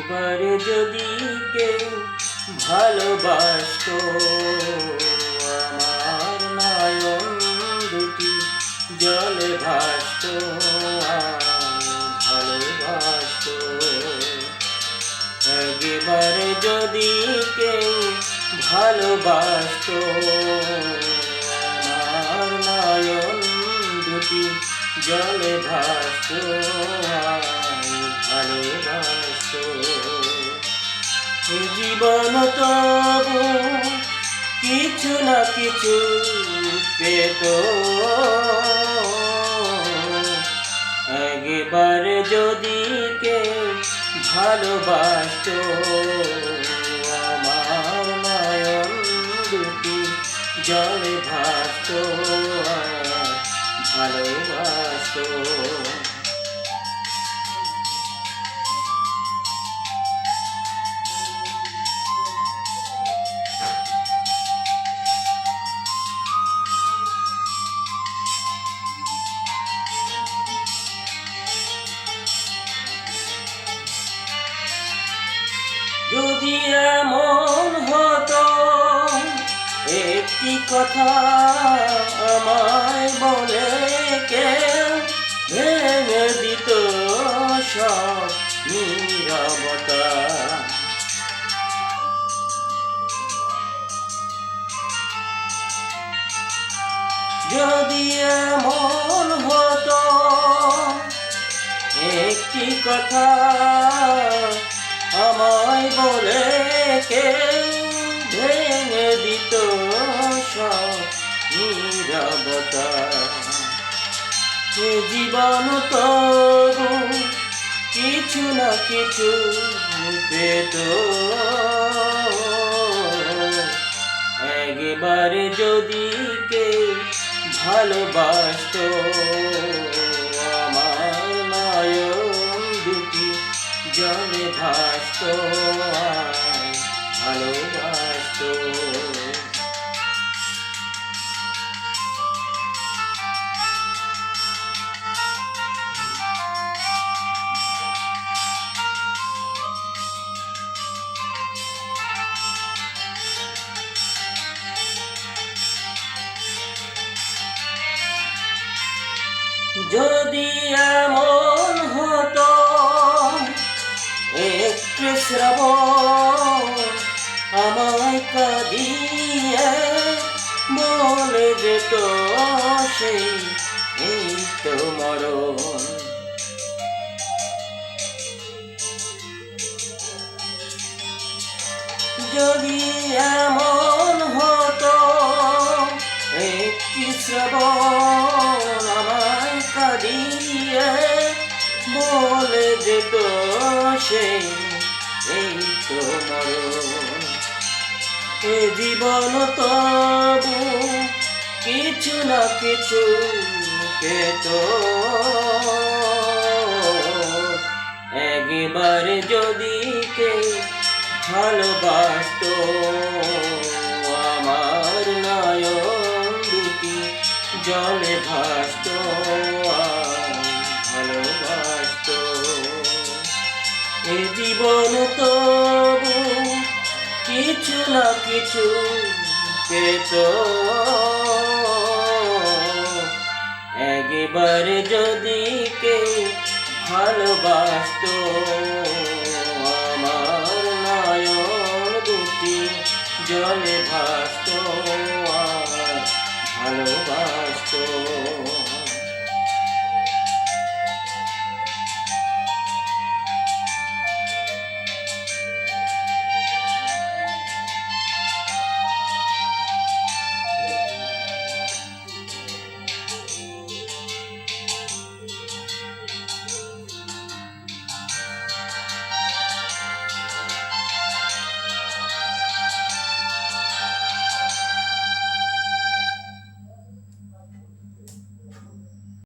একবার যদি কেউ ভালোবাসতো, আমার নয়ন দুটি জলে ভাসতো, ভালোবাসতো। একবার যদি কেউ ভালোবাসতো, আমার নয়ন দুটি জলে ভাসতো, ভালোবাসতো। জীবন তবু কিছু না কিছু পেত, একবার যদি কেউ ভালোবাসতো, আমার নয়ন দুটি জলে ভাসতো, ভালোবাসতো। যদি এমন হতো একটি কথা আমায় বলে কেউ ভেঙে দিত সব নীরবতা, যদি এমন হতো একটি কথা আমায় বলে কেউ ভেঙে দিত সব নীরবতা, জীবন তবু কিছু না কিছু পেত, একবার যদি কেউ ভালোবাসতো, আমার নয়ন দুটি জলে ভাসতো, ভালোবাসতো। যদি এমন হতো একটু শ্রাবণ আমায় কাঁদিয়ে বলে যেত সেই এই তো মরণ, যদি এমন হতো একটি শ্রাবণ আমায় কাঁদিয়ে বলে যেত সেই এই তো মরণ, এ জীবন তবু কিছু না কিছু পেত, একবার যদি কেউ ভালোবাসতো, আমার নয়ন দুটি জলে ভাসতো, ভালোবাসতো। এ জীবন তবু কিছু না কিছু পেত, একবার যদি কেউ ভালোবাসতো, আমার নয়ন দুটি জলে ভাসতো, ভালোবাসতো।